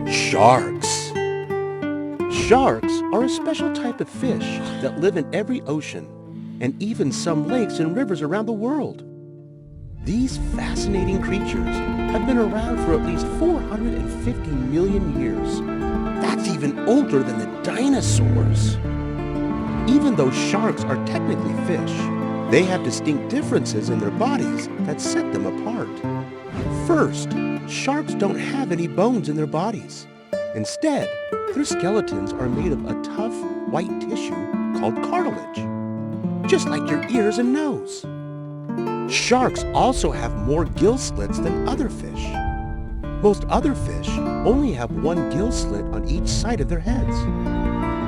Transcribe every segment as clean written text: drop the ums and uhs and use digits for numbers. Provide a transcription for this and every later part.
Sharks. Sharks are a special type of fish that live in every ocean and even some lakes and rivers around the world. These fascinating creatures have been around for at least 450 million years. That's even older than the dinosaurs. Even though sharks are technically fish, they have distinct differences in their bodies that set them apart. First, sharks don't have any bones in their bodies. Instead, their skeletons are made of a tough, white tissue called cartilage, just like your ears and nose. Sharks also have more gill slits than other fish. Most other fish only have one gill slit on each side of their heads,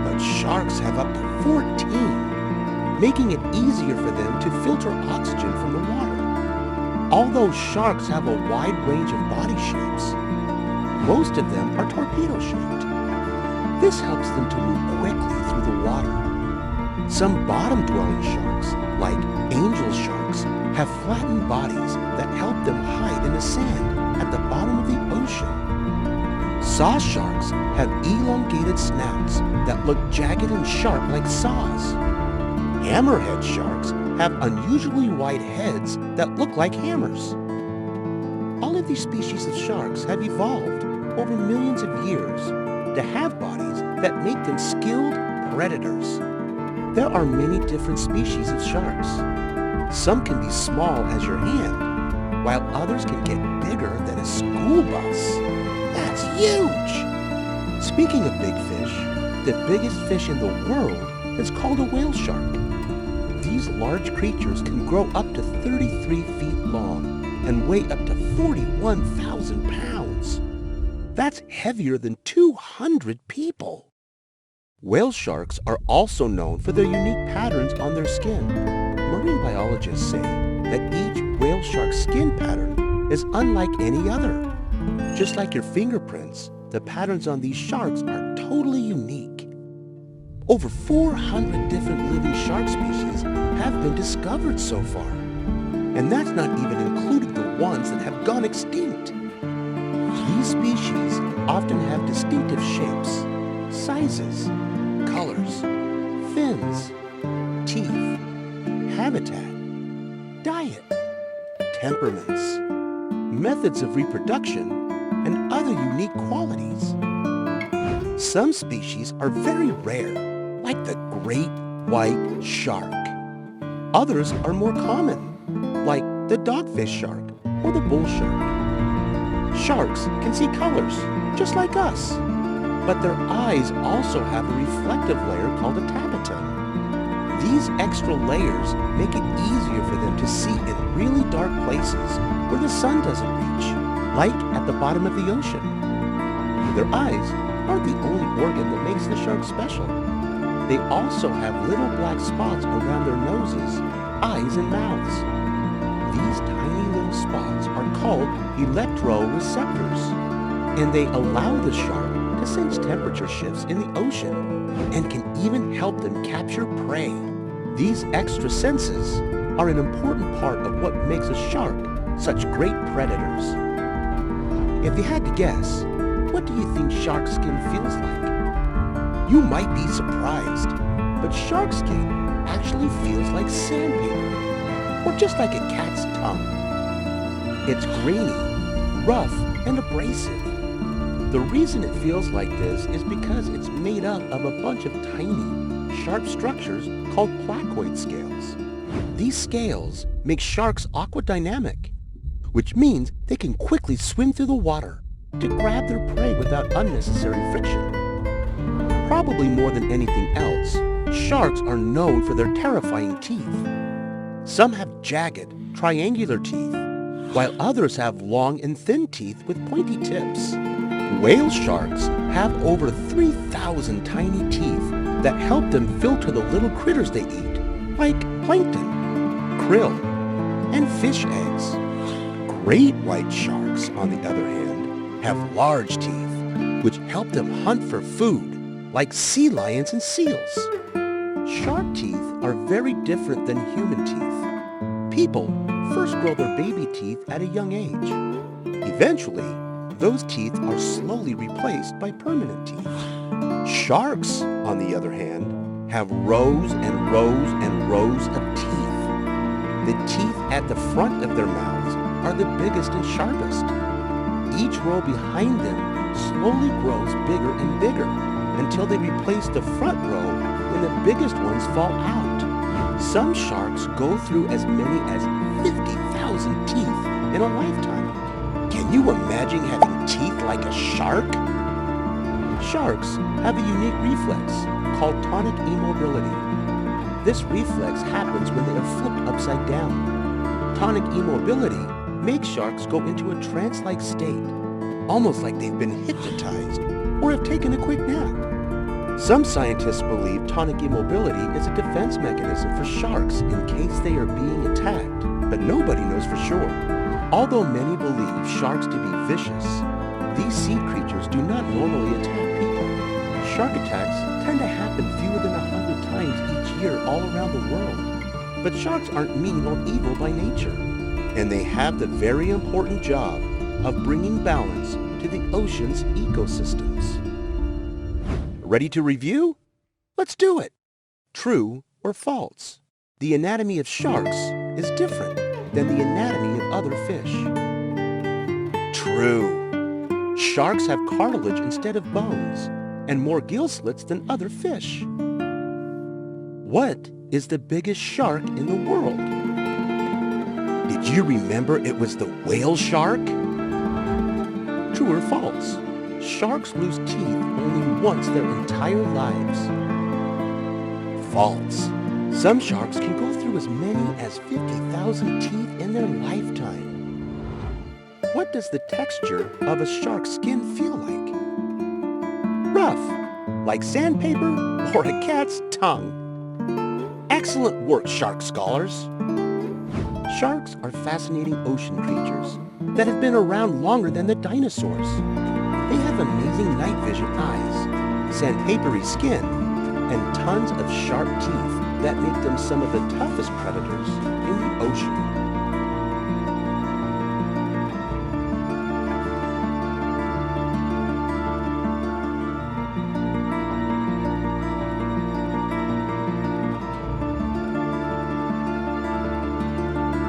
but sharks have up to 14, making it easier for them to filter oxygen from the water. Although sharks have a wide range of body shapes, most of them are torpedo-shaped. This helps them to move quickly through the water. Some bottom-dwelling sharks, like angel sharks, have flattened bodies that help them hide in the sand at the bottom of the ocean. Saw sharks have elongated snouts that look jagged and sharp like saws. Hammerhead sharks have unusually wide heads that look like hammers. All of these species of sharks have evolved over millions of years to have bodies that make them skilled predators. There are many different species of sharks. Some can be small as your hand, while others can get bigger than a school bus. That's huge! Speaking of big fish, the biggest fish in the world is called a whale shark. These large creatures can grow up to 33 feet long and weigh up to 41,000 pounds. That's heavier than 200 people. Whale sharks are also known for their unique patterns on their skin. Marine biologists say that each whale shark's skin pattern is unlike any other. Just like your fingerprints, the patterns on these sharks are totally unique. Over 400 different living shark species have been discovered so far. And that's not even including the ones that have gone extinct. These species often have distinctive shapes, sizes, colors, fins, teeth, habitat, diet, temperaments, methods of reproduction, and other unique qualities. Some species are very rare, like the great white shark. Others are more common, like the dogfish shark or the bull shark. Sharks can see colors, just like us, but their eyes also have a reflective layer called a tapetum. These extra layers make it easier for them to see in really dark places where the sun doesn't reach, like at the bottom of the ocean. Their eyes aren't the only organ that makes the shark special. They also have little black spots around their noses, eyes, and mouths. These tiny little spots are called electroreceptors, and they allow the shark to sense temperature shifts in the ocean and can even help them capture prey. These extra senses are an important part of what makes a shark such great predators. If you had to guess, what do you think shark skin feels like? You might be surprised, but shark skin actually feels like sandpaper, or just like a cat's tongue. It's grainy, rough, and abrasive. The reason it feels like this is because it's made up of a bunch of tiny, sharp structures called placoid scales. These scales make sharks aquadynamic, which means they can quickly swim through the water to grab their prey without unnecessary friction. Probably more than anything else, sharks are known for their terrifying teeth. Some have jagged, triangular teeth, while others have long and thin teeth with pointy tips. Whale sharks have over 3,000 tiny teeth that help them filter the little critters they eat, like plankton, krill, and fish eggs. Great white sharks, on the other hand, have large teeth, which help them hunt for food, like sea lions and seals. Shark teeth are very different than human teeth. People first grow their baby teeth at a young age. Eventually, those teeth are slowly replaced by permanent teeth. Sharks, on the other hand, have rows and rows and rows of teeth. The teeth at the front of their mouths are the biggest and sharpest. Each row behind them slowly grows bigger and bigger until they replace the front row when the biggest ones fall out. Some sharks go through as many as 50,000 teeth in a lifetime. Can you imagine having teeth like a shark? Sharks have a unique reflex called tonic immobility. This reflex happens when they are flipped upside down. Tonic immobility makes sharks go into a trance-like state, almost like they've been hypnotized or have taken a quick nap. Some scientists believe tonic immobility is a defense mechanism for sharks in case they are being attacked, but nobody knows for sure. Although many believe sharks to be vicious, these sea creatures do not normally attack people. Shark attacks tend to happen fewer than 100 times each year all around the world. But sharks aren't mean or evil by nature, and they have the very important job of bringing balance to the ocean's ecosystems. Ready to review? Let's do it. True or false? The anatomy of sharks is different than the anatomy of other fish. True. Sharks have cartilage instead of bones and more gill slits than other fish. What is the biggest shark in the world? Did you remember it was the whale shark? True or false? Sharks lose teeth only once their entire lives. False. Some sharks can go through as many as 50,000 teeth in their lifetime. What does the texture of a shark's skin feel like? Rough, like sandpaper or a cat's tongue. Excellent work, shark scholars. Sharks are fascinating ocean creatures that have been around longer than the dinosaurs. They have amazing night vision eyes, sandpapery skin, and tons of sharp teeth that make them some of the toughest predators in the ocean.